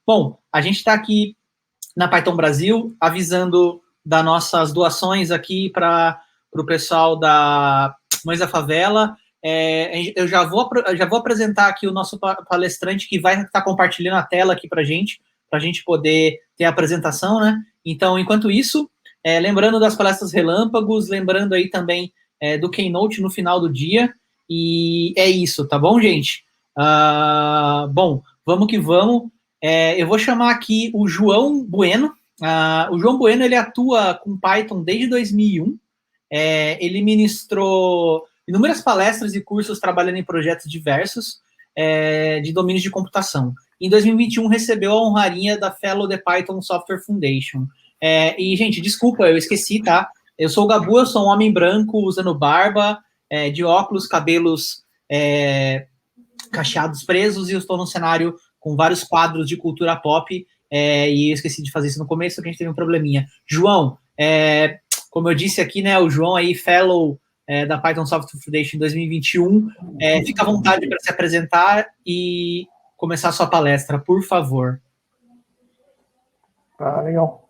Bom, a gente está aqui na Python Brasil, avisando das nossas doações aqui para o pessoal da Mães da Favela. Eu já vou apresentar aqui o nosso palestrante, que vai estar compartilhando a tela aqui para a gente poder ter a apresentação, né? Então, enquanto isso, lembrando das palestras relâmpagos, lembrando aí também do Keynote no final do dia, e é isso, tá bom, gente? Bom, vamos que vamos. Eu vou chamar aqui o João Bueno. O João Bueno, ele atua com Python desde 2001. Ele ministrou inúmeras palestras e cursos trabalhando em projetos diversos de domínios de computação. Em 2021, recebeu a honraria da Fellow The Python Software Foundation. E, gente, desculpa, eu esqueci, tá? Eu sou o Gabu, eu sou um homem branco, usando barba, de óculos, cabelos cacheados presos, e eu estou num cenário com vários quadros de cultura pop, e eu esqueci de fazer isso no começo, porque a gente teve um probleminha. João, como eu disse aqui, né, o João aí, Fellow da Python Software Foundation em 2021, fica à vontade para se apresentar e começar a sua palestra, por favor. Tá, legal.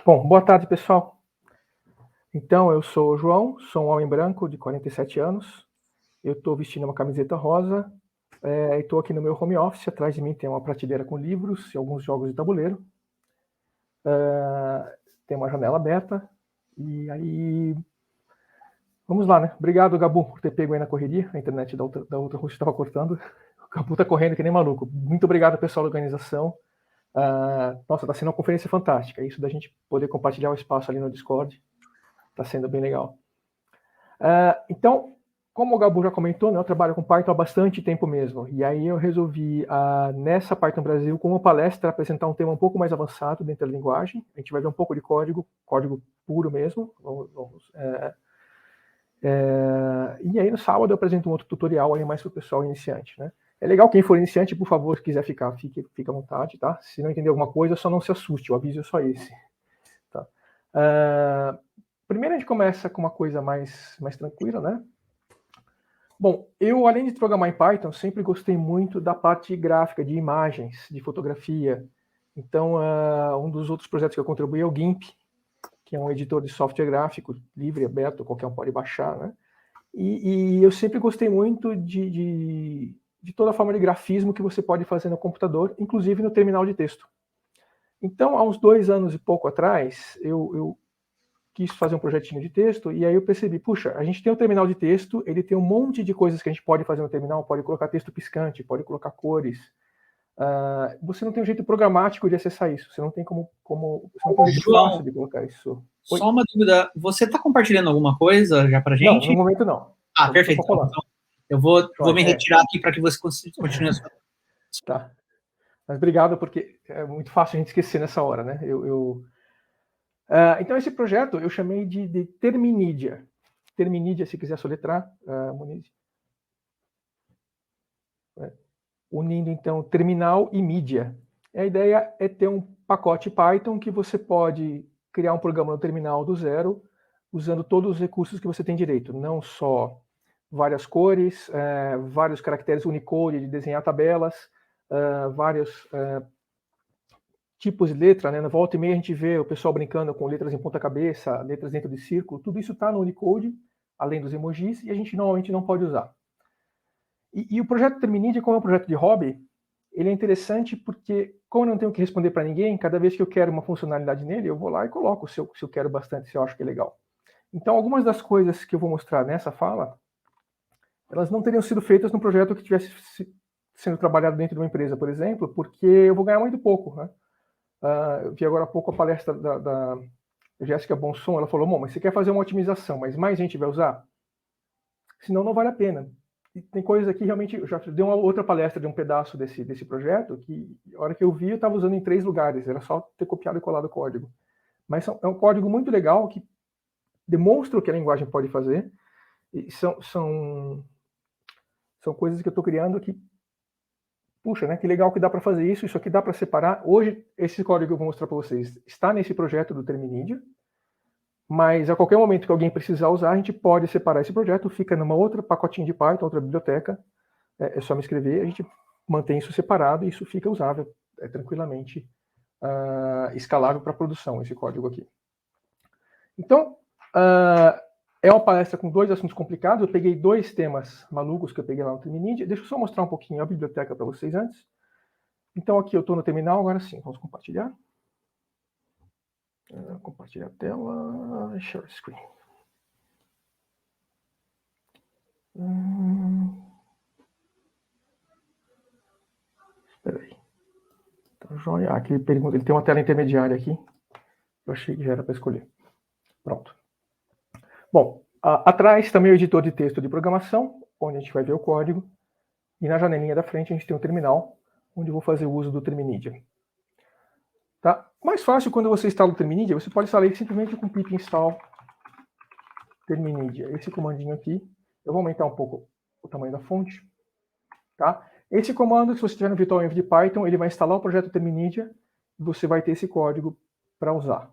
Bom, boa tarde, pessoal. Então, eu sou o João, sou um homem branco de 47 anos, eu estou vestindo uma camiseta rosa, e estou aqui no meu home office. Atrás de mim tem uma prateleira com livros e alguns jogos de tabuleiro. Tem uma janela aberta. E aí, vamos lá, né? Obrigado, Gabu, por ter pego aí na correria. A internet da outra host estava cortando. O Gabu tá correndo que nem maluco. Muito obrigado, pessoal da organização. Nossa, tá sendo uma conferência fantástica. Isso da gente poder compartilhar o espaço ali no Discord tá sendo bem legal. Então, como o Gabu já comentou, né, eu trabalho com Python há bastante tempo mesmo. E aí eu resolvi, nessa Python Brasil, com uma palestra, apresentar um tema um pouco mais avançado dentro da linguagem. A gente vai ver um pouco de código puro mesmo. E aí no sábado eu apresento um outro tutorial aí mais para o pessoal iniciante, né? É legal, quem for iniciante, por favor, se quiser ficar, fique à vontade, tá? Se não entender alguma coisa, só não se assuste, o aviso é só esse. Tá? Primeiro a gente começa com uma coisa mais tranquila, né? Bom, eu, além de programar em Python, sempre gostei muito da parte gráfica, de imagens, de fotografia. Então, um dos outros projetos que eu contribuí é o GIMP, que é um editor de software gráfico livre, aberto, qualquer um pode baixar, né? E eu sempre gostei muito de toda a forma de grafismo que você pode fazer no computador, inclusive no terminal de texto. Então, há uns 2 anos e pouco atrás, eu quis fazer um projetinho de texto, e aí eu percebi, puxa, a gente tem um terminal de texto, ele tem um monte de coisas que a gente pode fazer no terminal, pode colocar texto piscante, pode colocar cores. Você não tem um jeito programático de acessar isso, você não tem como você não tem um jeito fácil de colocar isso. Oi? Só uma dúvida, você está compartilhando alguma coisa já pra gente? Não, no momento não. Perfeito. Então, eu vou me retirar aqui para que você continue a sua... Tá. Mas obrigado, porque é muito fácil a gente esquecer nessa hora, né? Então, esse projeto eu chamei de Terminidia. Terminidia, se quiser soletrar, Muniz. Unindo, então, terminal e mídia. A ideia é ter um pacote Python que você pode criar um programa no terminal do zero, usando todos os recursos que você tem direito, não só várias cores, vários caracteres Unicode de desenhar tabelas, vários tipos de letra, né? Na volta e meia a gente vê o pessoal brincando com letras em ponta cabeça, letras dentro de círculo, tudo isso está no Unicode, além dos emojis, e a gente normalmente não pode usar. E o projeto Terminidia, como é um projeto de hobby, ele é interessante porque, como eu não tenho que responder para ninguém, cada vez que eu quero uma funcionalidade nele, eu vou lá e coloco se eu quero bastante, se eu acho que é legal. Então, algumas das coisas que eu vou mostrar nessa fala, elas não teriam sido feitas num projeto que tivesse sendo trabalhado dentro de uma empresa, por exemplo, porque eu vou ganhar muito pouco, né? Eu vi agora há pouco a palestra da Jéssica Bonson, ela falou, mas você quer fazer uma otimização, mas mais gente vai usar? Senão não vale a pena. E tem coisas aqui, realmente, eu já dei uma outra palestra de um pedaço desse projeto, que a hora que eu vi, eu estava usando em 3 lugares, era só ter copiado e colado o código. Mas é um código muito legal, que demonstra o que a linguagem pode fazer, e são coisas que eu estou criando que, puxa, né, que legal que dá para fazer isso aqui dá para separar. Hoje, esse código que eu vou mostrar para vocês está nesse projeto do Terminidia, mas a qualquer momento que alguém precisar usar, a gente pode separar esse projeto, fica numa outra pacotinho de Python, outra biblioteca, é só me escrever, a gente mantém isso separado e isso fica usável tranquilamente, escalável para produção, esse código aqui. Então, é uma palestra com 2 assuntos complicados. Eu peguei 2 temas malucos que eu peguei lá no Terminidia. Deixa eu só mostrar um pouquinho a biblioteca para vocês antes. Então, aqui eu estou no terminal, agora sim, vamos compartilhar. Compartilhar a tela, share screen. Espera aí. Tá joia. Aqui ele pergunta, ele tem uma tela intermediária aqui. Eu achei que já era para escolher. Pronto. Bom, atrás também o editor de texto de programação, onde a gente vai ver o código. E na janelinha da frente a gente tem um terminal, onde eu vou fazer o uso do Terminidia. Tá? Mais fácil, quando você instala o Terminidia, você pode instalar ele simplesmente com pip install Terminidia. Esse comandinho aqui, eu vou aumentar um pouco o tamanho da fonte. Tá? Esse comando, se você tiver no Virtual Env de Python, ele vai instalar o projeto Terminidia e você vai ter esse código para usar.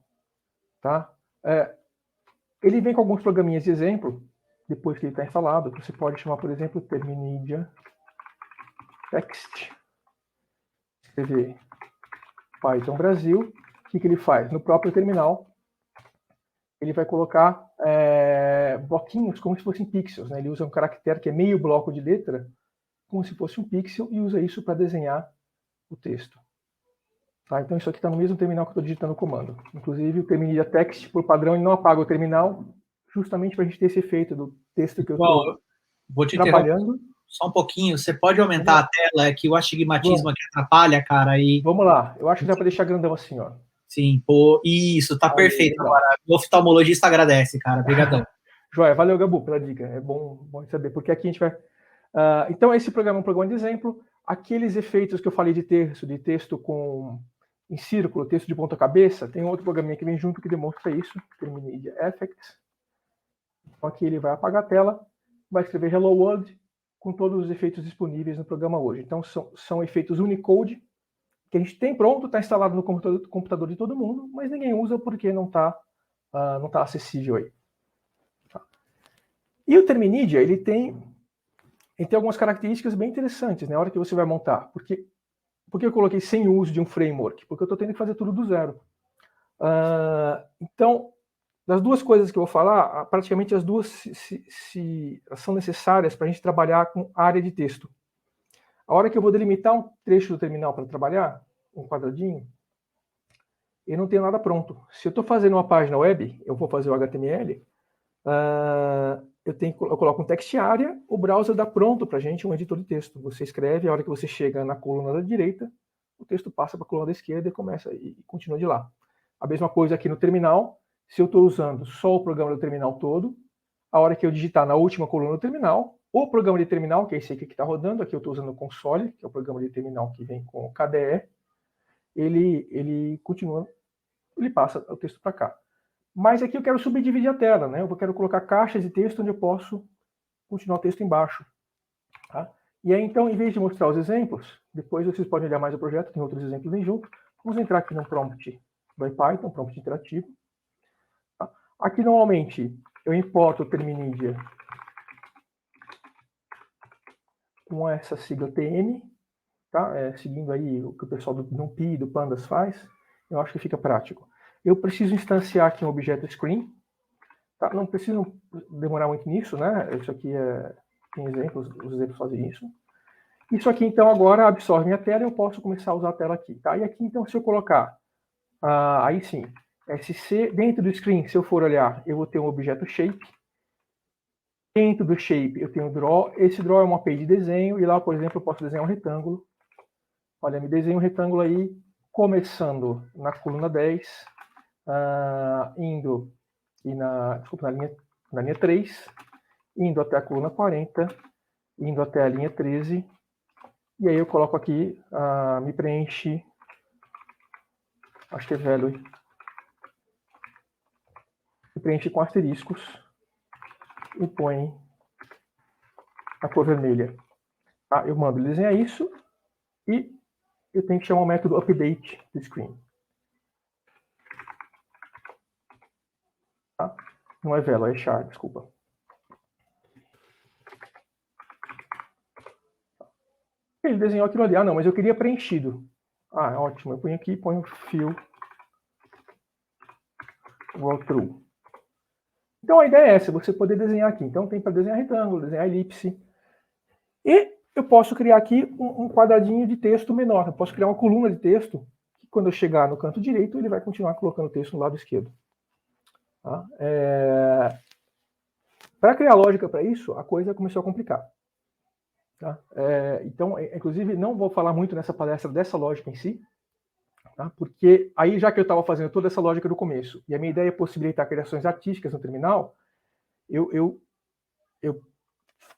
Tá? Ele vem com alguns programinhas de exemplo, depois que ele está instalado. Você pode chamar, por exemplo, Terminidia text, escrever Python Brasil. O que ele faz? No próprio terminal, ele vai colocar bloquinhos como se fossem pixels. Né? Ele usa um caractere que é meio bloco de letra, como se fosse um pixel, e usa isso para desenhar o texto. Tá? Então isso aqui está no mesmo terminal que eu estou digitando o comando. Inclusive o Terminidia text, por padrão, ele não apaga o terminal, justamente para a gente ter esse efeito do texto que eu estou trabalhando. Só um pouquinho, você pode aumentar a tela, é que o astigmatismo aqui atrapalha, cara. E... Vamos lá, eu acho que dá para deixar grandão assim, ó. Sim, pô, isso, tá perfeito legal. Agora. O oftalmologista agradece, cara, obrigadão. Joia, valeu, Gabu, pela dica, é bom saber, porque aqui a gente vai... então, esse programa é um programa de exemplo. Aqueles efeitos que eu falei de texto em círculo, texto de ponta cabeça, tem outro programinha que vem junto que demonstra isso, Terminidia Effects. Então, aqui ele vai apagar a tela, vai escrever Hello World, com todos os efeitos disponíveis no programa hoje. Então, são efeitos Unicode, que a gente tem pronto, está instalado no computador de todo mundo, mas ninguém usa porque não está acessível aí. Tá. E o Terminidia, ele tem algumas características bem interessantes, né, na hora que você vai montar. Por que eu coloquei sem uso de um framework? Porque eu estou tendo que fazer tudo do zero. Então, das 2 coisas que eu vou falar, praticamente as 2 são necessárias para a gente trabalhar com área de texto. A hora que eu vou delimitar um trecho do terminal para trabalhar, um quadradinho, eu não tenho nada pronto. Se eu estou fazendo uma página web, eu vou fazer o HTML, eu coloco um text area, o browser dá pronto para a gente um editor de texto. Você escreve, a hora que você chega na coluna da direita, o texto passa para a coluna da esquerda e começa e continua de lá. A mesma coisa aqui no terminal, se eu estou usando só o programa do terminal todo, a hora que eu digitar na última coluna do terminal, o programa de terminal, que é esse aqui que está rodando, aqui eu estou usando o console, que é o programa de terminal que vem com o KDE, ele continua, ele passa o texto para cá. Mas aqui eu quero subdividir a tela, né? Eu quero colocar caixas de texto onde eu posso continuar o texto embaixo. Tá? E aí, então, em vez de mostrar os exemplos, depois vocês podem olhar mais o projeto, tem outros exemplos bem junto. Vamos entrar aqui no prompt do Python, prompt interativo. Tá? Aqui, normalmente, eu importo o Terminidia com essa sigla TM, tá? Seguindo aí o que o pessoal do NumPy e do Pandas faz, eu acho que fica prático. Eu preciso instanciar aqui um objeto screen. Tá? Não preciso demorar muito nisso, né? Isso aqui tem exemplos, os exemplos fazem isso. Isso aqui, então, agora absorve minha tela e eu posso começar a usar a tela aqui. Tá? E aqui, então, se eu colocar, aí sim, SC, dentro do screen, se eu for olhar, eu vou ter um objeto shape. Dentro do shape, eu tenho o draw. Esse draw é uma API de desenho, e lá, por exemplo, eu posso desenhar um retângulo. Olha, me desenho um retângulo aí, começando na coluna 10, indo e na linha 3, indo até a coluna 40, indo até a linha 13, e aí eu coloco aqui, me preenche, acho que é value, me preenche com asteriscos e põe a cor vermelha. Tá? Eu mando desenhar isso e eu tenho que chamar o método update do screen. Tá? Não é velo, é char, desculpa. Ele desenhou aquilo ali. Ah, não, mas eu queria preenchido. Ah, ótimo. Eu ponho aqui, ponho fill walkthrough. Então a ideia é essa, você poder desenhar aqui. Então tem para desenhar retângulo, desenhar elipse. E eu posso criar aqui um quadradinho de texto menor. Eu posso criar uma coluna de texto que quando eu chegar no canto direito, ele vai continuar colocando o texto no lado esquerdo. Tá? Para criar lógica para isso, a coisa começou a complicar. Tá? Então, inclusive, não vou falar muito nessa palestra dessa lógica em si, tá? Porque aí, já que eu estava fazendo toda essa lógica do começo, e a minha ideia é possibilitar criações artísticas no terminal, eu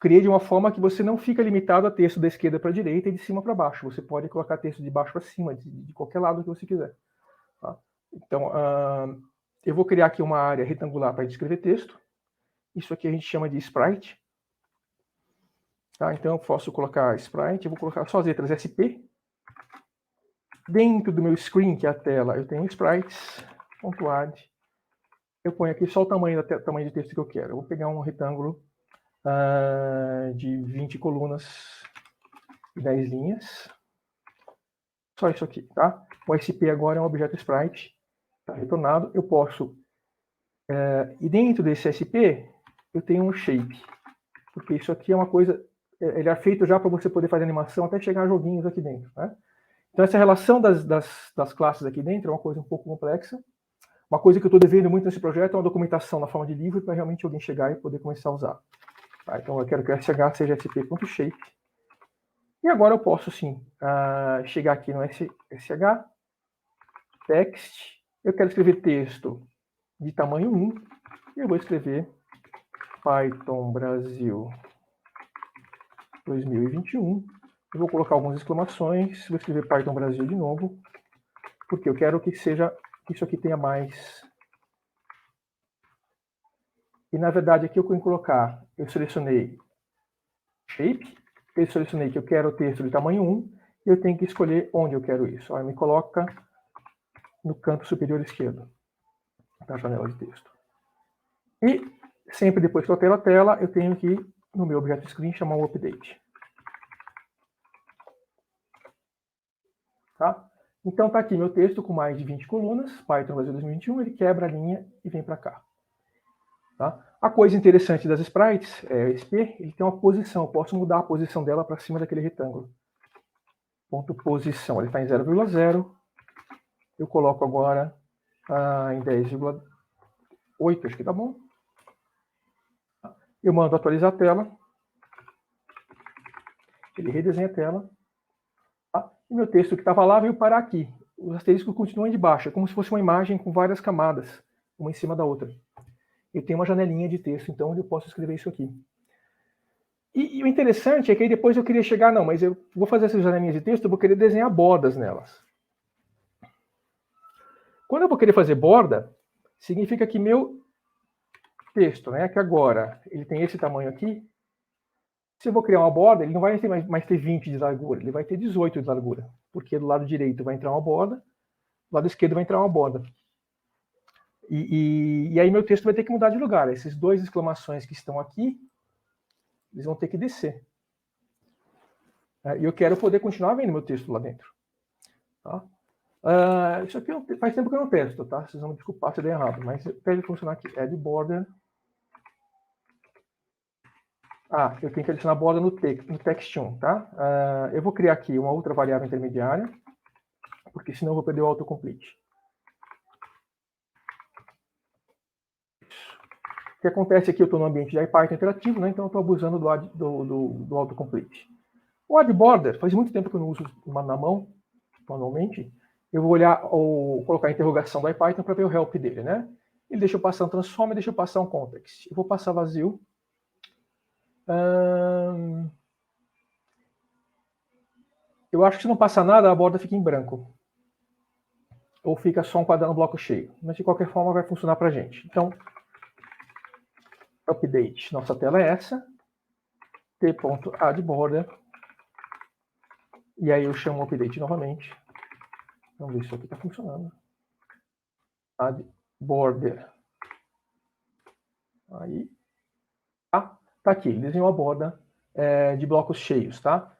criei de uma forma que você não fica limitado a texto da esquerda para a direita e de cima para baixo. Você pode colocar texto de baixo para cima, de qualquer lado que você quiser. Tá? Então, eu vou criar aqui uma área retangular para escrever texto. Isso aqui a gente chama de sprite. Tá? Então, eu posso colocar sprite, eu vou colocar só as letras SP. Dentro do meu screen, que é a tela, eu tenho sprites.add. Eu ponho aqui só o tamanho de texto que eu quero. Eu vou pegar um retângulo de 20 colunas e 10 linhas. Só isso aqui, tá? O SP agora é um objeto sprite, tá retornado. Eu posso... e dentro desse SP, eu tenho um shape. Porque isso aqui é uma coisa... Ele é feito já para você poder fazer animação até chegar a joguinhos aqui dentro, né? Então, essa relação das classes aqui dentro é uma coisa um pouco complexa. Uma coisa que eu estou devendo muito nesse projeto é uma documentação na forma de livro para realmente alguém chegar e poder começar a usar. Tá? Então, eu quero que o SH seja sp.shape. E agora eu posso, sim, chegar aqui no SH, text. Eu quero escrever texto de tamanho 1. E eu vou escrever Python Brasil 2021. Eu vou colocar algumas exclamações. Vou escrever Python Brasil de novo. Porque eu quero que isso aqui tenha mais. E, na verdade, aqui eu vou colocar, eu selecionei shape, eu selecionei que eu quero o texto de tamanho 1, e eu tenho que escolher onde eu quero isso. Aí me coloca no canto superior esquerdo da janela de texto. E, sempre depois que eu altero a tela, eu tenho que, no meu objeto screen, chamar o update. Tá? Então, está aqui meu texto com mais de 20 colunas, Python Brasil 2021, ele quebra a linha e vem para cá. Tá? A coisa interessante das sprites, o SP, ele tem uma posição. Eu posso mudar a posição dela para cima daquele retângulo. Ponto posição, ele está em 0,0. Eu coloco agora em 10,8, acho que tá bom. Eu mando atualizar a tela. Ele redesenha a tela. Tá? E meu texto que estava lá veio parar aqui. Os asteriscos continuam de baixo. É como se fosse uma imagem com várias camadas, uma em cima da outra. Eu tenho uma janelinha de texto, então, onde eu posso escrever isso aqui. E o interessante é que aí depois eu queria chegar, não, mas eu vou fazer essas janelinhas de texto, eu vou querer desenhar bordas nelas. Quando eu vou querer fazer borda, significa que meu texto, né, que agora ele tem esse tamanho aqui, se eu vou criar uma borda, ele não vai ter mais ter 20 de largura, ele vai ter 18 de largura, porque do lado direito vai entrar uma borda, do lado esquerdo vai entrar uma borda. E aí meu texto vai ter que mudar de lugar. Esses dois exclamações que estão aqui, eles vão ter que descer. E eu quero poder continuar vendo meu texto lá dentro. Tá? Isso aqui faz tempo que eu não testo, tá? Vocês vão me desculpar se der errado, mas pede funcionar aqui. Add border. Eu tenho que adicionar borda no text1, tá? Eu vou criar aqui uma outra variável intermediária, porque senão eu vou perder o autocomplete. O que acontece aqui, eu estou no ambiente de IPython interativo, né? Então eu estou abusando do autocomplete. O add border, faz muito tempo que eu não uso na mão, manualmente. Eu vou olhar ou colocar a interrogação do IPython para ver o help dele, né? Ele deixa eu passar um transform e deixa eu passar um context. Eu vou passar vazio. Eu acho que se não passar nada, a borda fica em branco. Ou fica só um quadrado bloco cheio. Mas de qualquer forma vai funcionar para a gente. Então, update. Nossa tela é essa. t.addBorder. E aí eu chamo o update novamente. Vamos ver se isso aqui está funcionando. Add border. Aí. Tá aqui. Ele desenhou a borda de blocos cheios, tá?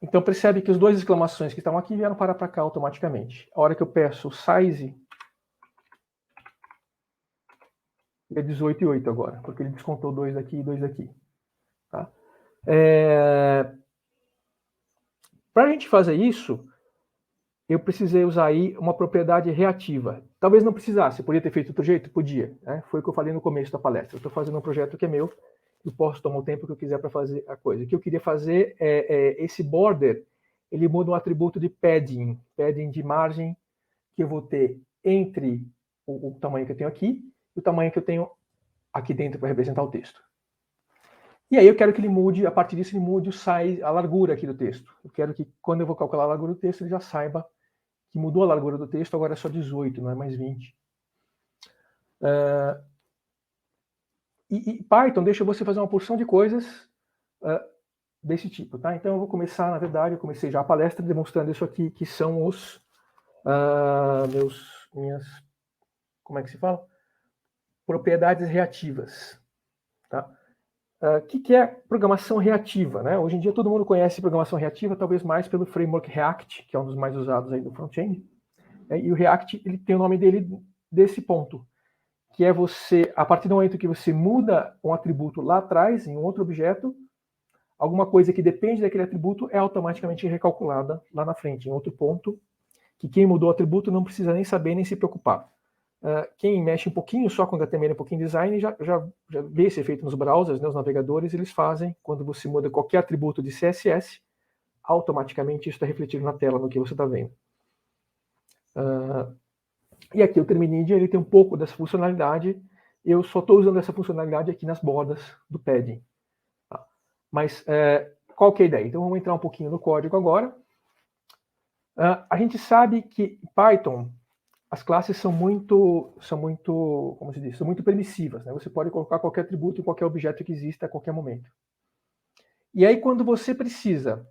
Então percebe que os dois exclamações que estavam aqui vieram parar para cá automaticamente. A hora que eu peço size, é 18,8 agora, porque ele descontou 2 daqui e 2 daqui. Tá? Para a gente fazer isso, eu precisei usar aí uma propriedade reativa. Talvez não precisasse, podia ter feito de outro jeito? Podia. Né? Foi o que eu falei no começo da palestra. Eu estou fazendo um projeto que é meu, eu posso tomar o tempo que eu quiser para fazer a coisa. O que eu queria fazer esse border, ele muda um atributo de padding de margem, que eu vou ter entre o tamanho que eu tenho aqui e o tamanho que eu tenho aqui dentro para representar o texto. E aí eu quero que ele mude, a partir disso ele mude o size, a largura aqui do texto. Eu quero que quando eu vou calcular a largura do texto, ele já saiba que mudou a largura do texto, agora é só 18, não é mais 20. E Python deixa você fazer uma porção de coisas desse tipo, tá? Então eu vou começar, na verdade, eu comecei já a palestra demonstrando isso aqui, que são os minhas, como é que se fala? Propriedades reativas, tá? O que é programação reativa, né? Hoje em dia todo mundo conhece programação reativa, talvez mais pelo framework React, que é um dos mais usados aí do front-end. E o React, ele tem o nome dele desse ponto, que é você, a partir do momento que você muda um atributo lá atrás, em um outro objeto, alguma coisa que depende daquele atributo é automaticamente recalculada lá na frente, em outro ponto, que quem mudou o atributo não precisa nem saber, nem se preocupar. Quem mexe um pouquinho só com HTML, um pouquinho de design, já vê esse efeito nos browsers, né, os navegadores, eles fazem, quando você muda qualquer atributo de CSS, automaticamente isso está refletido na tela, no que você está vendo. E aqui o Terminidia, ele tem um pouco dessa funcionalidade, eu só estou usando essa funcionalidade aqui nas bordas do padding. Tá? Mas qual que é a ideia? Então vamos entrar um pouquinho no código agora. A gente sabe que Python, as classes são muito, como se diz, são muito permissivas, né? Você pode colocar qualquer atributo em qualquer objeto que exista a qualquer momento. E aí quando você precisa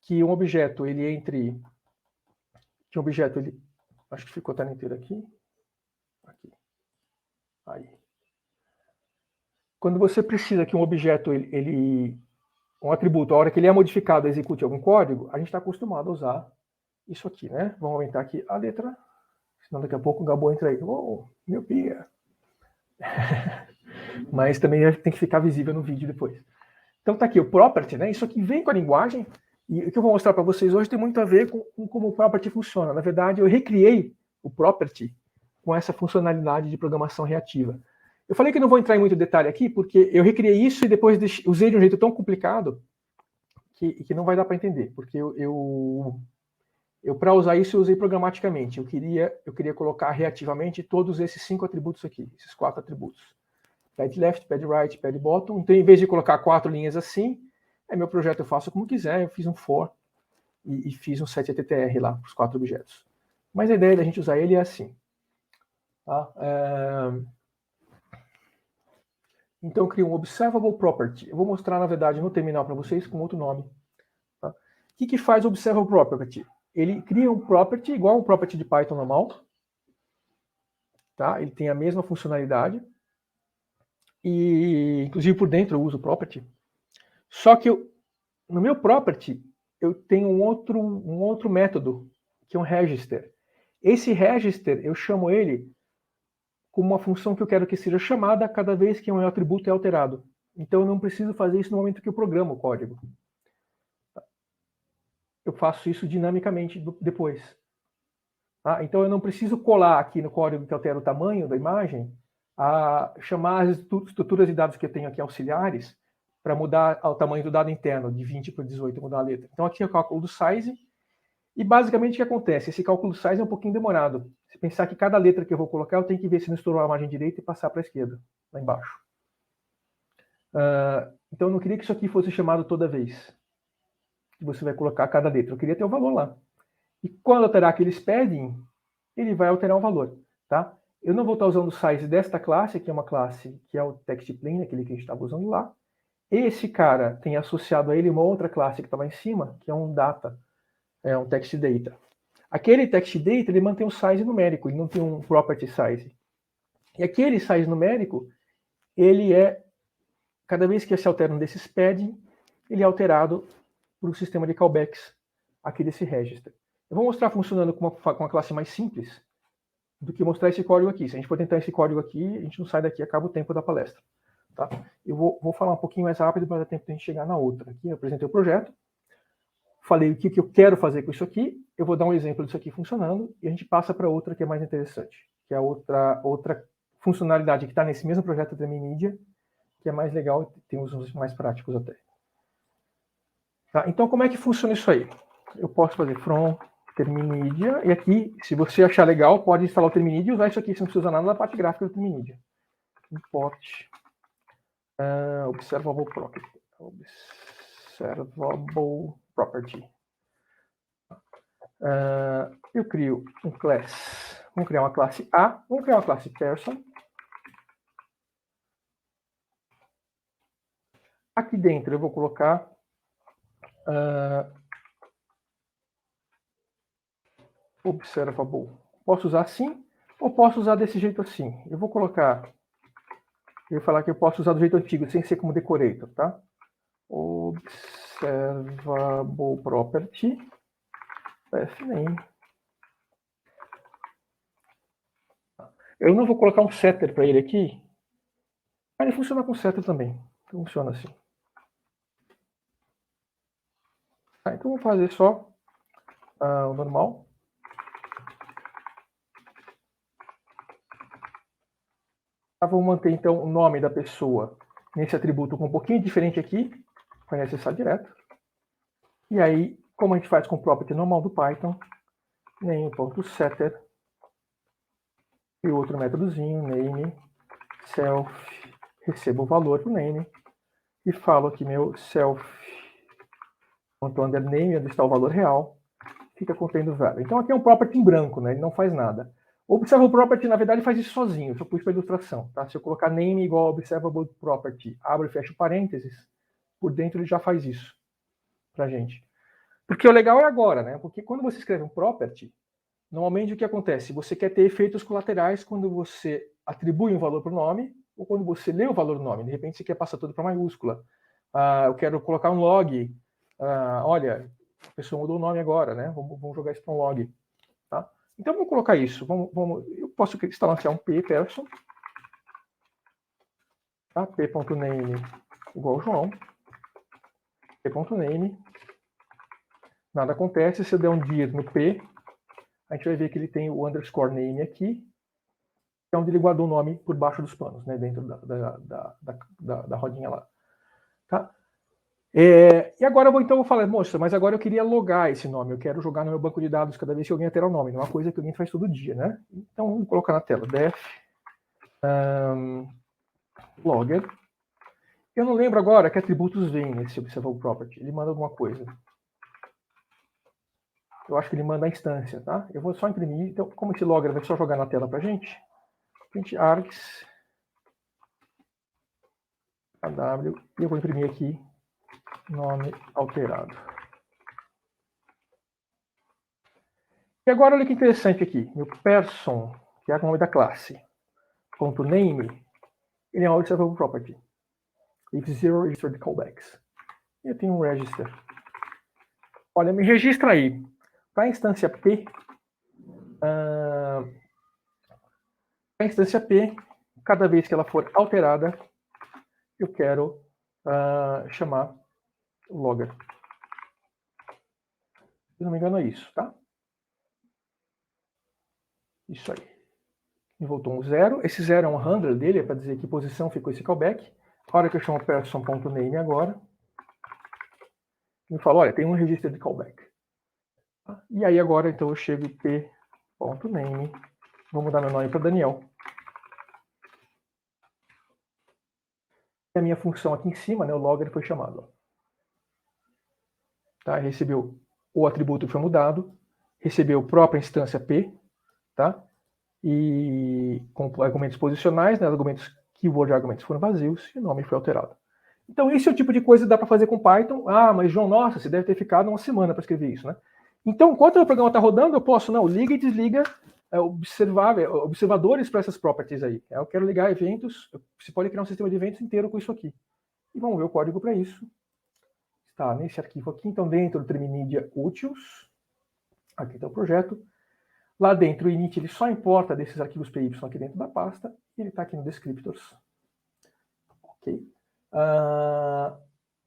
que um objeto ele entre, acho que ficou a tela inteira aqui, aí. Quando você precisa que um objeto um atributo, a hora que ele é modificado, execute algum código, a gente está acostumado a usar isso aqui, né? Vamos aumentar aqui a letra. Senão daqui a pouco o Gabo entra aí. Oh, miopia. Mas também tem que ficar visível no vídeo depois. Então tá aqui o property, né? Isso aqui vem com a linguagem. E o que eu vou mostrar para vocês hoje tem muito a ver com como o property funciona. Na verdade, eu recriei o property com essa funcionalidade de programação reativa. Eu falei que não vou entrar em muito detalhe aqui, porque eu recriei isso e depois usei de um jeito tão complicado que não vai dar para entender. Porque eu para usar isso, eu usei programaticamente. Eu queria colocar reativamente todos esses 5 atributos aqui, esses 4 atributos. Pad left, pad right, pad bottom. Então, em vez de colocar 4 linhas assim, meu projeto eu faço como quiser. Eu fiz um for e fiz um set attr lá para os 4 objetos. Mas a ideia da gente usar ele é assim. Tá? Então, eu crio um observable property. Eu vou mostrar, na verdade, no terminal para vocês com outro nome. Tá? O que faz o observable property? Ele cria um property igual um property de Python normal. Tá? Ele tem a mesma funcionalidade. E, inclusive, por dentro eu uso o property. Só que no meu property, eu tenho um outro método, que é um register. Esse register, eu chamo ele como uma função que eu quero que seja chamada cada vez que um atributo é alterado. Então, eu não preciso fazer isso no momento que eu programo o código. Eu faço isso dinamicamente depois. Tá? Então, eu não preciso colar aqui no código que altera o tamanho da imagem, a chamar as estruturas de dados que eu tenho aqui auxiliares para mudar o tamanho do dado interno, de 20 para 18, mudar a letra. Então, aqui é o cálculo do size. E, basicamente, o que acontece? Esse cálculo do size é um pouquinho demorado. Se pensar que cada letra que eu vou colocar, eu tenho que ver se não estourou a margem direita e passar para a esquerda, lá embaixo. Então, eu não queria que isso aqui fosse chamado toda vez que você vai colocar cada letra. Eu queria ter o valor lá. E quando alterar aqueles padding, ele vai alterar o valor. Tá? Eu não vou estar usando o size desta classe, que é uma classe que é o textPlane, aquele que a gente estava usando lá. Esse cara tem associado a ele uma outra classe que está lá em cima, que é um data, um textData. Aquele textData, ele mantém um size numérico, ele não tem um property size. E aquele size numérico, ele cada vez que se altera um desses padding, ele é alterado para o sistema de callbacks aqui desse register. Eu vou mostrar funcionando com uma classe mais simples do que mostrar esse código aqui. Se a gente for tentar esse código aqui, a gente não sai daqui, acaba o tempo da palestra. Tá? Eu vou falar um pouquinho mais rápido para dar tempo de a gente chegar na outra. Aqui eu apresentei o projeto, falei o que eu quero fazer com isso aqui, eu vou dar um exemplo disso aqui funcionando, e a gente passa para outra que é mais interessante, que é a outra funcionalidade que está nesse mesmo projeto da Media, que é mais legal e tem usos mais práticos até. Tá? Então, como é que funciona isso aí? Eu posso fazer from Terminidia, e aqui, se você achar legal, pode instalar o Terminidia e usar isso aqui, você não precisa usar nada da parte gráfica do Terminidia. Import observable property. Observable property. Eu crio um class. Vamos criar uma classe A. Vamos criar uma classe person. Aqui dentro eu vou colocar observable. Posso usar assim ou posso usar desse jeito assim. Eu vou colocar. Eu vou falar que eu posso usar do jeito antigo, sem ser como decorator, tá? Observable property. Name. Eu não vou colocar um setter para ele aqui, mas ele funciona com setter também. Funciona assim. Então vou fazer só o normal. Vou manter então o nome da pessoa nesse atributo com um pouquinho diferente aqui, vai acessar direto. E aí, como a gente faz com o property normal do Python, name.setter e outro métodozinho, name, self, recebo o valor do name e falo aqui meu self, under name, onde está o valor real, fica contendo value. Então aqui é um property em branco, né? Ele não faz nada. O observable property, na verdade, faz isso sozinho, só pus para ilustração. Tá? Se eu colocar name igual a observable property, abro e fecho parênteses, por dentro ele já faz isso para a gente. Porque o legal é agora, né? Porque quando você escreve um property, normalmente o que acontece? Você quer ter efeitos colaterais quando você atribui um valor para o nome ou quando você lê o valor do nome. De repente você quer passar tudo para maiúscula. Eu quero colocar um log. Olha, a pessoa mudou o nome agora, né? Vamos jogar isso para um log. Tá? Então vamos colocar isso. Eu posso instalar um p-person. Tá? p.name igual João. p.name. Nada acontece. Se eu der um dir no p, a gente vai ver que ele tem o underscore name aqui, que é onde ele guardou o nome por baixo dos panos, né, dentro da rodinha lá. Tá? E agora eu vou falar, moça, mas agora eu queria logar esse nome, eu quero jogar no meu banco de dados cada vez que alguém alterar o nome, não é uma coisa que alguém faz todo dia, né? Então vamos colocar na tela, def logger. Eu não lembro agora que atributos vem nesse observable property, ele manda alguma coisa. Eu acho que ele manda a instância, tá? Eu vou só imprimir. Então, como esse logger vai só jogar na tela pra gente args aw, e eu vou imprimir aqui nome alterado. E agora olha que interessante aqui, meu person, que é o nome da classe, ponto name, ele é um observable property. If zero registered callbacks. E eu tenho um register. Olha, me registra aí. Para a instância P, cada vez que ela for alterada, eu quero chamar o logger. Se não me engano é isso, tá? Isso aí. Me voltou um 0. Esse 0 é um handler dele, é para dizer que posição ficou esse callback. A hora que eu chamo person.name agora, me fala, olha, tem um registro de callback. E aí agora, então, eu chego em p.name, vou mudar meu nome para Daniel. E a minha função aqui em cima, né, o logger foi chamado. Tá? Recebeu o atributo que foi mudado, recebeu a própria instância p, tá? E com argumentos posicionais, né, argumentos keyword argumentos foram vazios e o nome foi alterado. Então esse é o tipo de coisa que dá para fazer com Python. Mas João, nossa, você deve ter ficado uma semana para escrever isso, né? Então, enquanto o programa está rodando, eu posso, liga e desliga observadores para essas properties aí. Eu quero ligar eventos, você pode criar um sistema de eventos inteiro com isso aqui. E vamos ver o código para isso. está nesse arquivo aqui. Então, dentro do Terminidia Utils, aqui está o projeto. Lá dentro, o init ele só importa desses arquivos py aqui dentro da pasta. E ele está aqui no descriptors. Ok.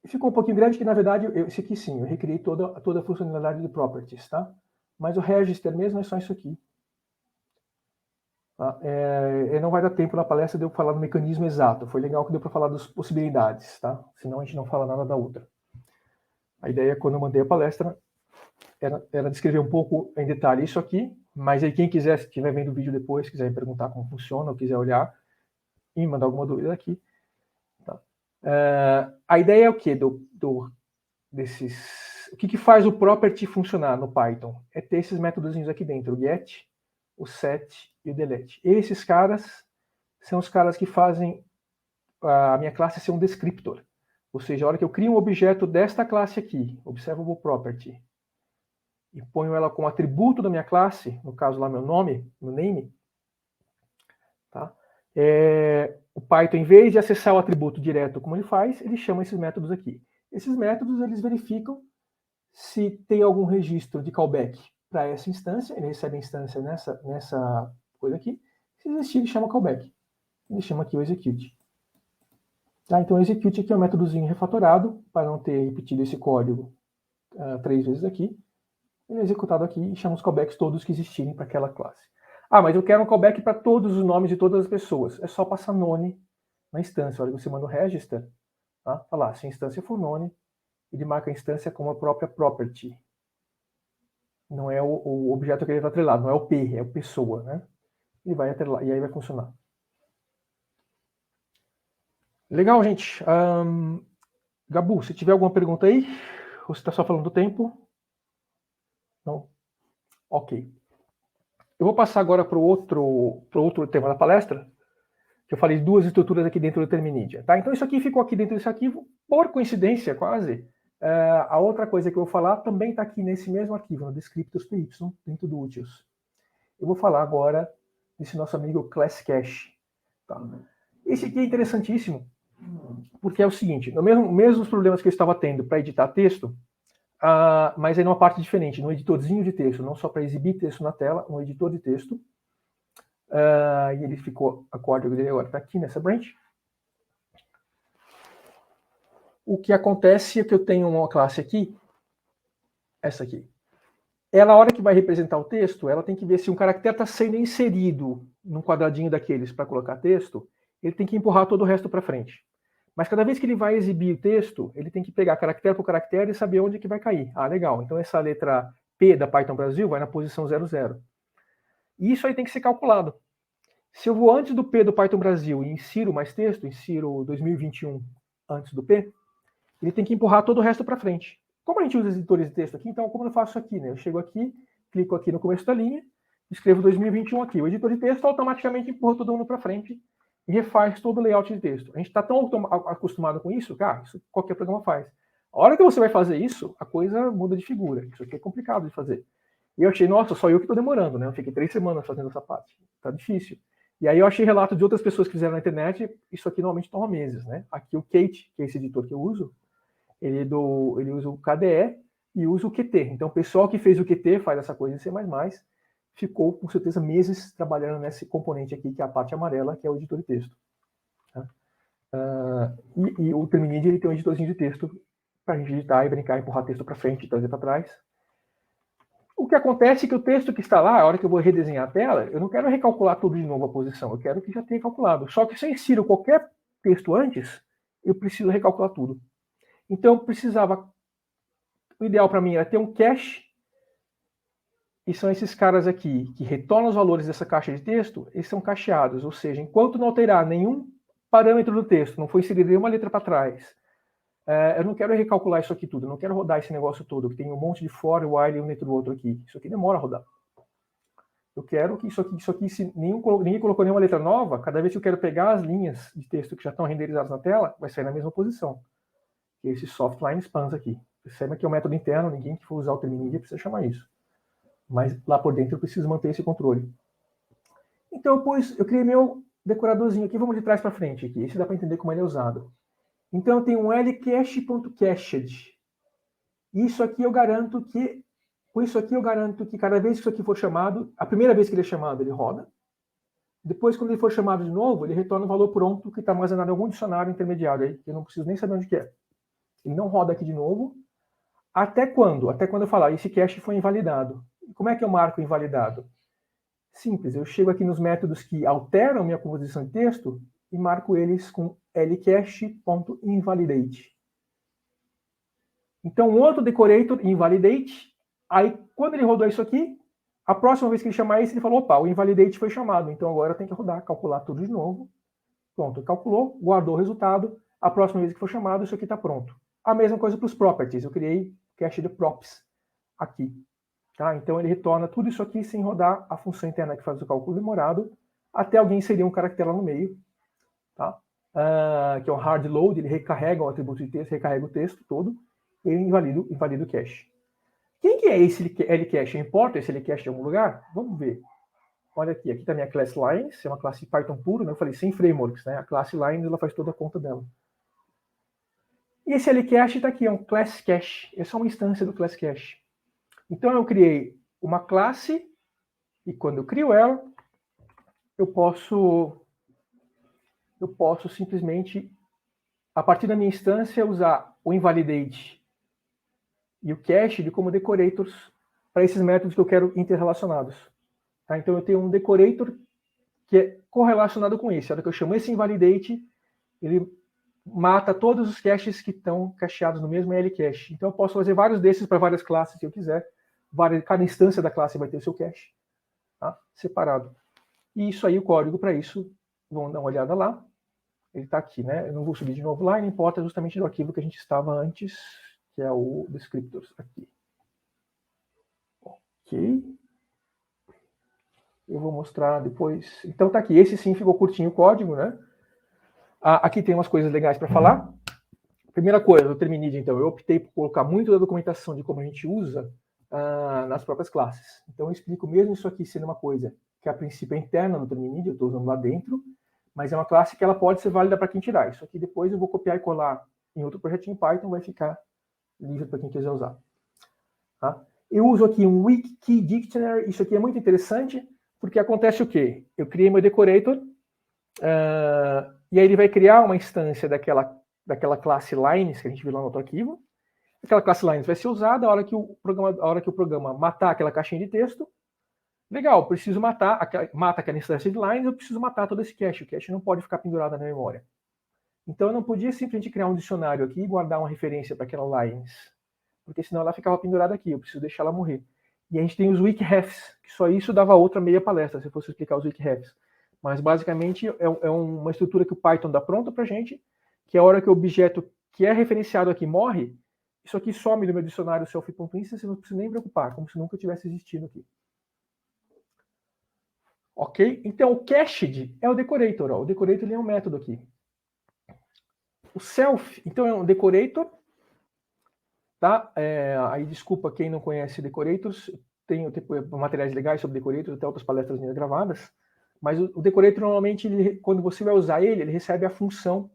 Ficou um pouquinho grande, que na verdade, esse aqui sim, eu recriei toda a funcionalidade de properties, tá? Mas o register mesmo é só isso aqui. Tá? Não vai dar tempo na palestra de eu falar do mecanismo exato. Foi legal que deu para falar das possibilidades, tá? Senão a gente não fala nada da outra. A ideia, quando eu mandei a palestra, era descrever um pouco em detalhe isso aqui, mas aí quem quiser, se estiver vendo o vídeo depois, quiser me perguntar como funciona, ou quiser olhar e mandar alguma dúvida aqui. Tá? A ideia é o quê? O que faz o property funcionar no Python? É ter esses métodos aqui dentro, o get, o set e o delete. Esses caras são os caras que fazem a minha classe ser um descriptor. Ou seja, a hora que eu crio um objeto desta classe aqui, observable property, e ponho ela como atributo da minha classe, no caso lá meu nome, meu name, tá? O Python, em vez de acessar o atributo direto como ele faz, ele chama esses métodos aqui. Esses métodos, eles verificam se tem algum registro de callback para essa instância, ele recebe a instância nessa coisa aqui. Se existir, ele chama callback. Ele chama aqui o execute. Tá? Então, o execute aqui é um métodozinho refatorado, para não ter repetido esse código 3 vezes aqui. Ele é executado aqui e chama os callbacks todos que existirem para aquela classe. Mas eu quero um callback para todos os nomes de todas as pessoas. É só passar none na instância. A hora que você manda o register, tá? Falar, se a instância for none, ele marca a instância como a própria property. Não é o objeto que ele está atrelado, não é o P, é o pessoa, né? E vai atrelar, e aí vai funcionar. Legal, gente. Gabu, se tiver alguma pergunta aí, ou você está só falando do tempo? Não? Ok. Eu vou passar agora para o outro tema da palestra, que eu falei de 2 estruturas aqui dentro do Terminidia. Tá? Então isso aqui ficou aqui dentro desse arquivo, por coincidência quase. A outra coisa que eu vou falar também está aqui nesse mesmo arquivo, no descriptors py, dentro do utils. Eu vou falar agora desse nosso amigo Class Cache. Tá? Esse aqui é interessantíssimo, porque é o seguinte, mesmos problemas que eu estava tendo para editar texto, mas aí numa parte diferente, no editorzinho de texto, não só para exibir texto na tela, um editor de texto. E ele ficou, a código dele agora está aqui nessa branch. O que acontece é que eu tenho uma classe aqui, essa aqui. Ela, a hora que vai representar o texto, ela tem que ver se um caractere está sendo inserido num quadradinho daqueles para colocar texto, ele tem que empurrar todo o resto para frente. Mas cada vez que ele vai exibir o texto, ele tem que pegar caractere por caractere e saber onde que vai cair. Legal. Então essa letra P da Python Brasil vai na posição 00. E isso aí tem que ser calculado. Se eu vou antes do P do Python Brasil e insiro mais texto, insiro 2021 antes do P, ele tem que empurrar todo o resto para frente. Como a gente usa editores de texto aqui, então como eu faço aqui, né? Eu chego aqui, clico aqui no começo da linha, escrevo 2021 aqui. O editor de texto automaticamente empurra todo mundo para frente e refaz todo o layout de texto. A gente está tão acostumado com isso, isso qualquer programa faz. A hora que você vai fazer isso, a coisa muda de figura. Isso aqui é complicado de fazer. E eu achei, nossa, só eu que estou demorando, né? Eu fiquei 3 semanas fazendo essa parte. Tá difícil. E aí eu achei relato de outras pessoas que fizeram na internet, isso aqui normalmente toma meses, né? Aqui o Kate, que é esse editor que eu uso, ele usa o KDE e usa o Qt. Então o pessoal que fez o Qt faz essa coisa em C++, ficou com certeza meses trabalhando nesse componente aqui, que é a parte amarela, que é o editor de texto. Tá? E o Terminidia, ele tem um editorzinho de texto para a gente editar e brincar, empurrar texto para frente e trazer para trás. O que acontece é que o texto que está lá, a hora que eu vou redesenhar a tela, eu não quero recalcular tudo de novo a posição, eu quero que já tenha calculado. Só que se eu insiro qualquer texto antes, eu preciso recalcular tudo. Então eu precisava, o ideal para mim era ter um cache, e são esses caras aqui, que retornam os valores dessa caixa de texto, eles são cacheados, ou seja, enquanto não alterar nenhum parâmetro do texto, não foi inserir nenhuma letra para trás, eu não quero recalcular isso aqui tudo, eu não quero rodar esse negócio todo, que tem um monte de for, while e um dentro do outro aqui. Isso aqui demora a rodar. Eu quero que isso aqui se ninguém colocou nenhuma letra nova, cada vez que eu quero pegar as linhas de texto que já estão renderizadas na tela, vai sair na mesma posição. Que é esse softline spans aqui. Perceba que é um método interno, ninguém que for usar o Terminidia precisa chamar isso. Mas lá por dentro eu preciso manter esse controle. Então eu criei meu decoradorzinho aqui, vamos de trás para frente aqui. Esse dá para entender como ele é usado. Então eu tenho um lcache.cached. Isso aqui eu garanto que, com isso aqui eu garanto que cada vez que isso aqui for chamado, a primeira vez que ele é chamado, ele roda. Depois, quando ele for chamado de novo, ele retorna o valor pronto que está armazenado em algum dicionário intermediário aí, que eu não preciso nem saber onde que é. Ele não roda aqui de novo. Até quando? Até quando eu falar, esse cache foi invalidado. Como é que eu marco invalidado? Simples, eu chego aqui nos métodos que alteram minha composição de texto e marco eles com lcache.invalidate. então, um outro decorator invalidate, aí quando ele rodou isso aqui, a próxima vez que ele chamar esse, ele falou, opa, o invalidate foi chamado, então agora tem que rodar, calcular tudo de novo. Pronto, calculou, guardou o resultado, a próxima vez que for chamado, isso aqui está pronto. A mesma coisa para os properties, eu criei cache de props aqui. Tá? Então ele retorna tudo isso aqui sem rodar a função interna que faz o cálculo demorado, até alguém inserir um caractere lá no meio, tá? Que é um hard load, ele recarrega o atributo de texto, recarrega o texto todo, e invalida o cache. Quem que é esse lcache? Importa esse lcache em algum lugar? Vamos ver. Olha aqui está a minha classe lines, é uma classe Python puro, né? Eu falei sem frameworks, né? A classe lines ela faz toda a conta dela. E esse lcache está aqui, é um class cache, essa é uma instância do class cache. Então eu criei uma classe, e quando eu crio ela, eu posso simplesmente, a partir da minha instância, usar o invalidate e o cache como decorators para esses métodos que eu quero interrelacionados. Tá? Então eu tenho um decorator que é correlacionado com esse. A hora que eu chamo esse invalidate, ele mata todos os caches que estão cacheados no mesmo lcache. Então eu posso fazer vários desses para várias classes se eu quiser. Cada instância da classe vai ter o seu cache, tá? Separado. E isso aí, o código para isso, vamos dar uma olhada lá. Ele está aqui, né? Eu não vou subir de novo lá, não importa, justamente do arquivo que a gente estava antes, que é o descriptors aqui. Ok. Eu vou mostrar depois. Então tá aqui, esse sim ficou curtinho o código, né? Aqui tem umas coisas legais para falar. Primeira coisa, o Terminid, então, eu optei por colocar muito da documentação de como a gente usa nas próprias classes. Então eu explico mesmo isso aqui sendo uma coisa que a princípio é interna no Terminid, eu estou usando lá dentro, mas é uma classe que ela pode ser válida para quem tirar. Isso aqui depois eu vou copiar e colar em outro projetinho Python, vai ficar livre para quem quiser usar. Tá? Eu uso aqui um Wiki Dictionary, isso aqui é muito interessante, porque acontece o quê? Eu criei meu decorator, e aí ele vai criar uma instância daquela classe lines que a gente viu lá no outro arquivo. Aquela classe lines vai ser usada a hora que o programa matar aquela caixinha de texto. Legal, preciso mata aquela instância de lines, eu preciso matar todo esse cache. O cache não pode ficar pendurado na memória. Então eu não podia simplesmente criar um dicionário aqui e guardar uma referência para aquela lines, porque senão ela ficava pendurada aqui, eu preciso deixar ela morrer. E a gente tem os wikirefs, que só isso dava outra meia palestra, se eu fosse explicar os wikirefs. Mas basicamente é uma estrutura que o Python dá pronta para a gente, que a hora que o objeto que é referenciado aqui morre, isso aqui some do meu dicionário self.instance, eu não preciso nem preocupar, como se nunca tivesse existido aqui. Ok? Então o cached é o decorator. Ó. O decorator ele é um método aqui. O self, então, é um decorator. Tá? Aí desculpa quem não conhece decorators, tenho materiais legais sobre decorators, até outras palestras minhas gravadas. Mas o decorator, normalmente, quando você vai usar ele recebe a função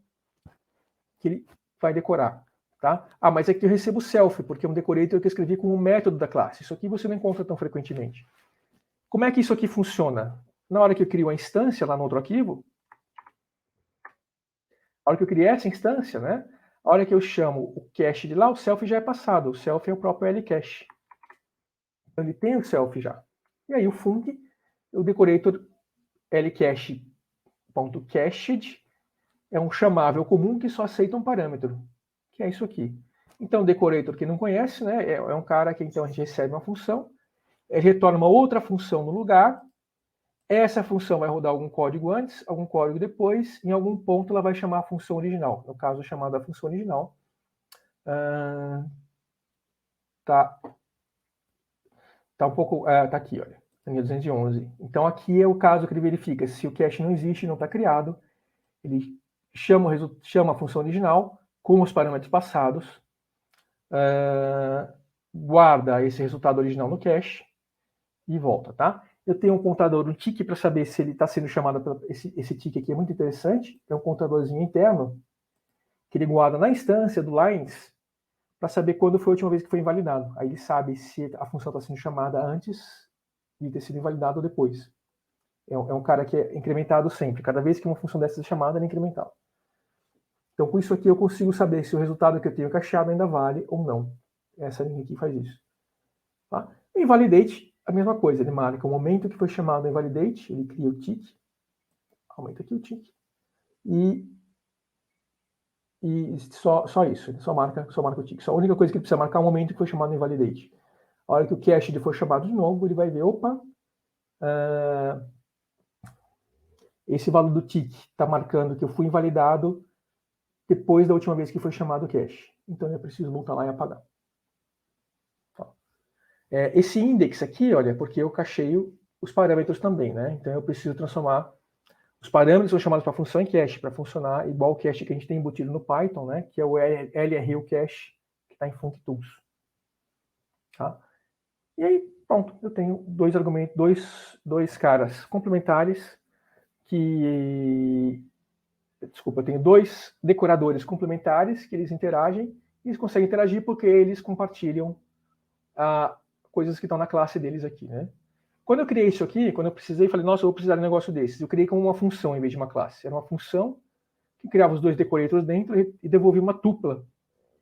que ele vai decorar. Tá? Mas aqui eu recebo self, porque é um decorator que eu escrevi com um método da classe. Isso aqui você não encontra tão frequentemente. Como é que isso aqui funciona? Na hora que eu crio a instância lá no outro arquivo, a hora que eu criei essa instância, né? A hora que eu chamo o cache de lá, o self já é passado. O self é o próprio lcache. Então ele tem o self já. E aí o func, o decorator lcache.cached é um chamável comum que só aceita um parâmetro, que é isso aqui. Então o decorator que não conhece, né, é um cara que então a gente recebe uma função, ele retorna uma outra função no lugar, essa função vai rodar algum código antes, algum código depois, em algum ponto ela vai chamar a função original. No caso, chamada a função original. Tá um pouco... tá aqui, olha. Linha 211. Então, aqui é o caso que ele verifica se o cache não existe, não está criado. Ele chama a função original com os parâmetros passados, guarda esse resultado original no cache e volta, tá? Eu tenho um contador, um tick, para saber se ele está sendo chamado. Esse tick aqui é muito interessante. É um contadorzinho interno que ele guarda na instância do lines para saber quando foi a última vez que foi invalidado. Aí ele sabe se a função está sendo chamada antes de ter sido invalidado ou depois. É um cara que é incrementado sempre. Cada vez que uma função dessa é chamada, ela é incremental. Então, com isso aqui, eu consigo saber se o resultado que eu tenho cacheado ainda vale ou não. Essa linha aqui faz isso. Tá? O invalidate, a mesma coisa. Ele marca o momento que foi chamado invalidate, ele cria o tick, aumenta aqui o tick, e só isso. Ele só marca o tick. Só a única coisa que ele precisa marcar é o momento que foi chamado invalidate. A hora que o cache for chamado de novo, ele vai ver, opa, esse valor do tick está marcando que eu fui invalidado depois da última vez que foi chamado o cache. Então eu preciso voltar lá e apagar. Esse index aqui, olha, porque eu cacheio os parâmetros também, né? Então eu preciso transformar os parâmetros que são chamados para a função em cache para funcionar igual o cache que a gente tem embutido no Python, né? Que é o LRU cache que está em FuncTools. Tá? E aí, pronto, eu tenho dois argumentos, dois caras complementares eu tenho dois decoradores complementares que eles interagem, e eles conseguem interagir porque eles compartilham coisas que estão na classe deles aqui, né? Quando eu criei isso aqui, quando eu precisei, falei, nossa, eu vou precisar de um negócio desses. Eu criei como uma função em vez de uma classe. Era uma função que criava os dois decorators dentro e devolvia uma tupla.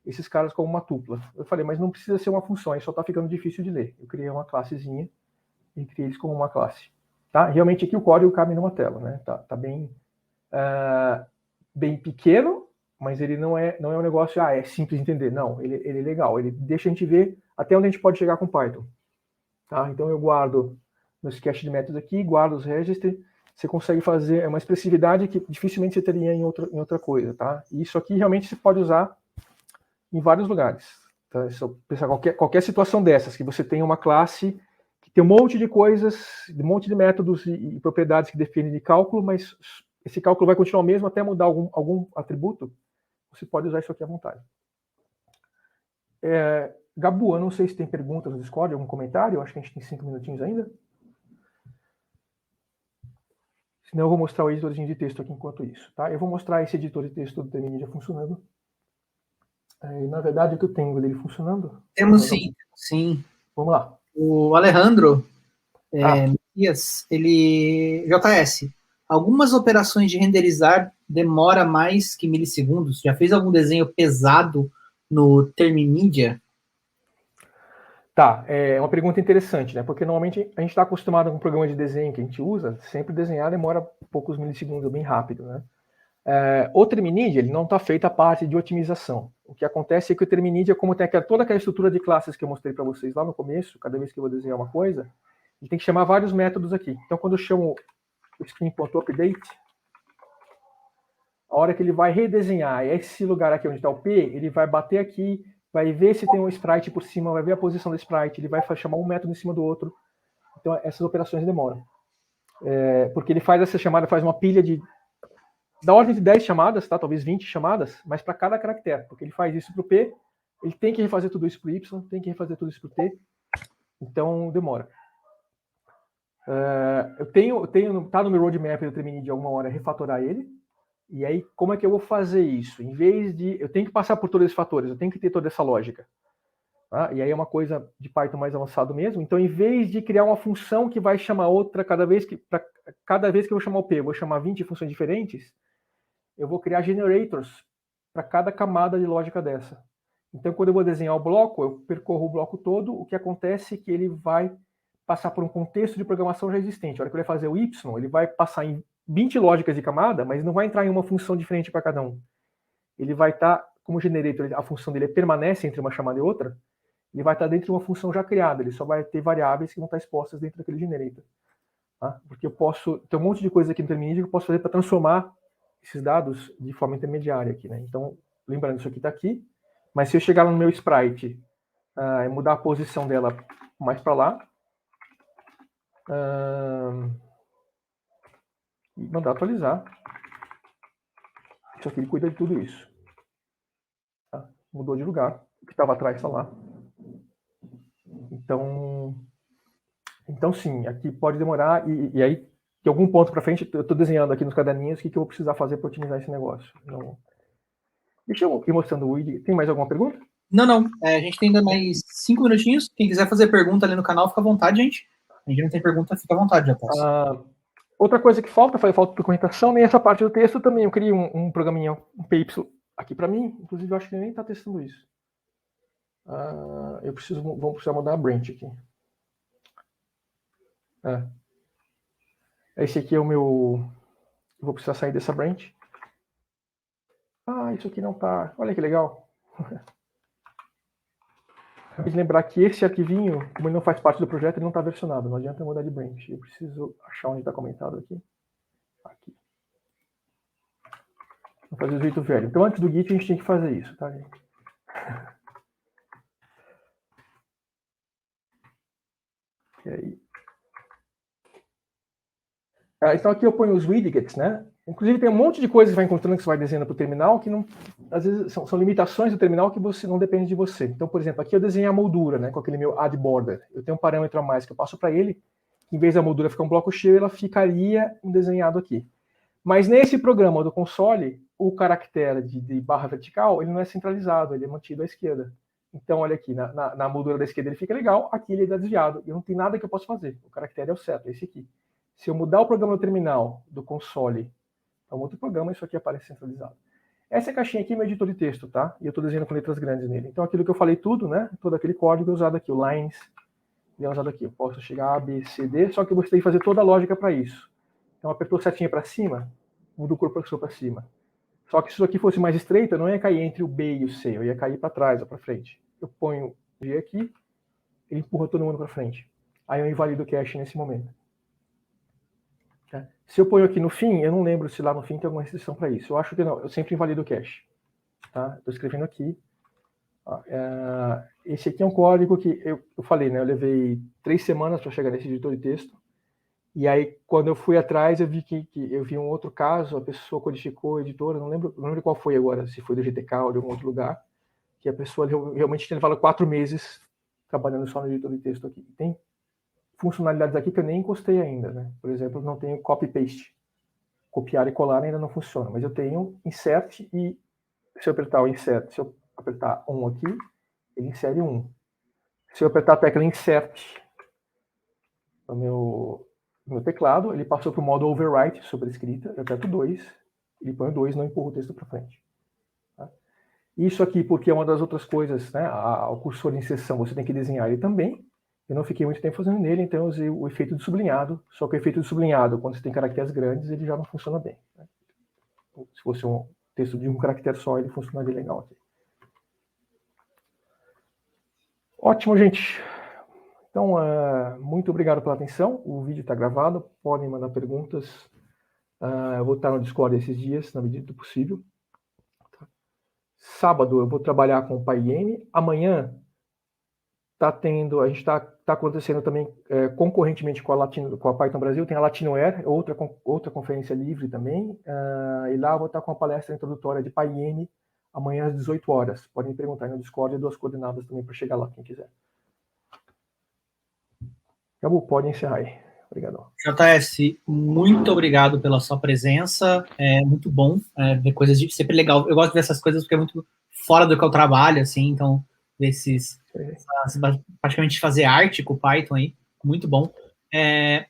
Esses caras como uma tupla. Eu falei, mas não precisa ser uma função, aí só está ficando difícil de ler. Eu criei uma classezinha e criei eles como uma classe. Tá? Realmente aqui o código cabe numa tela, né? Tá bem pequeno, mas ele não é um negócio, é simples de entender. Não, ele é legal. Ele deixa a gente ver até onde a gente pode chegar com Python. Tá? Então eu guardo meus cache de métodos aqui, guardo os registers. Você consegue fazer uma expressividade que dificilmente você teria em outra coisa. Tá? E isso aqui realmente você pode usar em vários lugares. Tá? Se eu pensar qualquer situação dessas, que você tem uma classe que tem um monte de coisas, um monte de métodos e propriedades que definem de cálculo, mas esse cálculo vai continuar o mesmo até mudar algum atributo, você pode usar isso aqui à vontade. Gabu, eu não sei se tem perguntas no Discord, algum comentário, eu acho que a gente tem 5 minutinhos ainda. Senão eu vou mostrar o editorzinho de texto aqui enquanto isso. Tá? Eu vou mostrar esse editor de texto do Terminia funcionando. Na verdade, o que eu tenho dele funcionando... Temos sim. Vamos lá. O Alejandro Messias, JS, algumas operações de renderizar demora mais que milissegundos. Já fez algum desenho pesado no Terminia? Tá, é uma pergunta interessante, né? Porque normalmente a gente está acostumado com um programa de desenho que a gente usa, sempre desenhar demora poucos milissegundos, bem rápido, né? O Terminidia, ele não está feito a parte de otimização. O que acontece é que o Terminidia, como tem toda aquela estrutura de classes que eu mostrei para vocês lá no começo, cada vez que eu vou desenhar uma coisa, ele tem que chamar vários métodos aqui. Então, quando eu chamo o screen.update, a hora que ele vai redesenhar esse lugar aqui onde está o P, ele vai bater aqui, vai ver se tem um sprite por cima, vai ver a posição do sprite, ele vai chamar um método em cima do outro. Então, essas operações demoram. Porque ele faz essa chamada, faz uma pilha da ordem de 10 chamadas, tá? Talvez 20 chamadas, mas para cada caractere, porque ele faz isso para o P, ele tem que refazer tudo isso para o Y, tem que refazer tudo isso para o T, então demora. Tá no meu roadmap eu terminei de alguma hora refatorar ele, e aí como é que eu vou fazer isso? Em vez de... Eu tenho que passar por todos esses fatores, eu tenho que ter toda essa lógica. Tá? E aí é uma coisa de Python mais avançado mesmo, então em vez de criar uma função que vai chamar outra cada vez que eu vou chamar o P, eu vou chamar 20 funções diferentes, eu vou criar generators para cada camada de lógica dessa. Então, quando eu vou desenhar o bloco, eu percorro o bloco todo, o que acontece é que ele vai passar por um contexto de programação já existente. A hora que ele vai fazer o Y, ele vai passar em 20 lógicas de camada, mas não vai entrar em uma função diferente para cada um. Ele vai estar, como generator, a função dele permanece entre uma chamada e outra, ele vai estar dentro de uma função já criada, ele só vai ter variáveis que vão estar expostas dentro daquele generator. Tá? Porque eu posso ter um monte de coisa aqui no Terminidia que eu posso fazer para transformar esses dados de forma intermediária aqui, né? Então, lembrando, isso aqui está aqui, mas se eu chegar lá no meu sprite e mudar a posição dela mais para lá, e mandar atualizar, isso aqui ele cuida de tudo isso. Tá? Mudou de lugar, o que estava atrás está lá. Então sim, aqui pode demorar, e aí de algum ponto para frente, eu estou desenhando aqui nos caderninhos o que eu vou precisar fazer para otimizar esse negócio. Então, deixa eu ir mostrando o ID. Tem mais alguma pergunta? Não. A gente tem ainda mais 5 minutinhos. Quem quiser fazer pergunta ali no canal, fica à vontade, gente. A gente não tem pergunta, fica à vontade, já posso. Outra coisa que falta documentação, nem essa parte do texto também. Eu criei um programinha, um PY aqui para mim. Inclusive, eu acho que ele nem está testando isso. Vamos precisar mudar a branch aqui. Esse aqui é o meu... Eu vou precisar sair dessa branch. Isso aqui não tá... Olha que legal. Acabei de lembrar que esse arquivinho, como ele não faz parte do projeto, ele não está versionado. Não adianta mudar de branch. Eu preciso achar onde está comentado aqui. Aqui. Vou fazer o jeito velho. Então, antes do Git, a gente tem que fazer isso, tá, gente? E aí? Então, aqui eu ponho os widgets, né? Inclusive, tem um monte de coisas que vai encontrando que você vai desenhando para o terminal, que não, às vezes são limitações do terminal que você não depende de você. Então, por exemplo, aqui eu desenhei a moldura, né, com aquele meu add border. Eu tenho um parâmetro a mais que eu passo para ele, que em vez da moldura ficar um bloco cheio, ela ficaria desenhado aqui. Mas nesse programa do console, o caractere de barra vertical, ele não é centralizado, ele é mantido à esquerda. Então, olha aqui, na moldura da esquerda ele fica legal, aqui ele é desviado. E não tem nada que eu possa fazer. O caractere é o certo, é esse aqui. Se eu mudar o programa do terminal, do console, para um outro programa, isso aqui aparece centralizado. Essa caixinha aqui é meu editor de texto, tá? E eu estou desenhando com letras grandes nele. Então, aquilo que eu falei tudo, né? Todo aquele código é usado aqui, o lines, é usado aqui. Eu posso chegar A, B, C, D, só que eu gostaria de fazer toda a lógica para isso. Então, apertou setinha para cima, muda o cursor para cima. Só que se isso aqui fosse mais estreito, eu não ia cair entre o B e o C, eu ia cair para trás ou para frente. Eu ponho o G aqui, ele empurra todo mundo para frente. Aí eu invalido o cache nesse momento. Se eu ponho aqui no fim, eu não lembro se lá no fim tem alguma restrição para isso. Eu acho que não, eu sempre invalido o cache. Tá? Estou escrevendo aqui. Esse aqui é um código que eu falei, né? Eu levei 3 semanas para chegar nesse editor de texto. E aí, quando eu fui atrás, eu vi que eu vi um outro caso, a pessoa codificou a editora, não lembro qual foi agora, se foi do GTK ou de algum outro lugar, que a pessoa realmente levava 4 meses trabalhando só no editor de texto aqui. Tem funcionalidades aqui que eu nem encostei ainda, né? Por exemplo, não tenho copy-paste. Copiar e colar ainda não funciona, mas eu tenho insert e se eu apertar o insert, se eu apertar 1 aqui, ele insere 1. Se eu apertar a tecla insert no meu teclado, ele passou para o modo overwrite sobre a escrita, eu aperto 2, ele põe o 2 e não empurra o texto para frente. Tá? Isso aqui porque é uma das outras coisas, né? O cursor de inserção você tem que desenhar ele também. Eu não fiquei muito tempo fazendo nele, então eu usei o efeito de sublinhado. Só que o efeito de sublinhado, quando você tem caracteres grandes, ele já não funciona bem. Né? Se fosse um texto de um caractere só, ele funcionaria legal aqui. Ótimo, gente. Então, muito obrigado pela atenção. O vídeo está gravado, podem mandar perguntas. Eu vou estar no Discord esses dias, na medida do possível. Sábado eu vou trabalhar com o PyM. Amanhã a gente está acontecendo também concorrentemente com a Python Brasil, tem a Latinoair, outra conferência livre também, e lá eu vou estar com a palestra introdutória de PyM amanhã às 18 horas. Podem me perguntar aí no Discord, eu dou as coordenadas também para chegar lá, quem quiser. Acabou, pode encerrar aí. Obrigado. JS, muito obrigado pela sua presença, é muito bom ver coisas sempre legal. Eu gosto de ver essas coisas porque é muito fora do que eu trabalho, assim, então ver praticamente fazer arte com o Python aí, muito bom.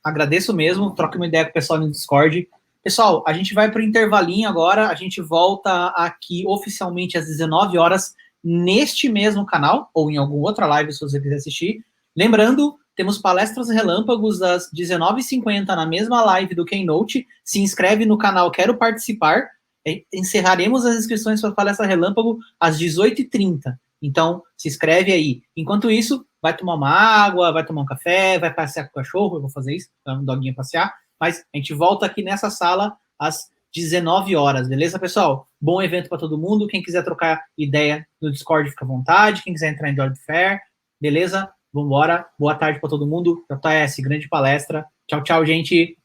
Agradeço mesmo, troca uma ideia com o pessoal no Discord. Pessoal, a gente vai para o intervalinho agora, a gente volta aqui oficialmente às 19 horas neste mesmo canal, ou em alguma outra live se você quiser assistir. Lembrando, temos palestras relâmpagos às 19h50 na mesma live do Keynote. Se inscreve no canal Quero Participar. Encerraremos as inscrições para a palestra relâmpago às 18h30. Então, se inscreve aí. Enquanto isso, vai tomar uma água, vai tomar um café, vai passear com o cachorro. Eu vou fazer isso, para um doguinho passear. Mas a gente volta aqui nessa sala às 19 horas, beleza, pessoal? Bom evento para todo mundo. Quem quiser trocar ideia no Discord, fica à vontade. Quem quiser entrar em Job Fair, beleza? Vamos embora. Boa tarde para todo mundo. JS, grande palestra. Tchau, tchau, gente.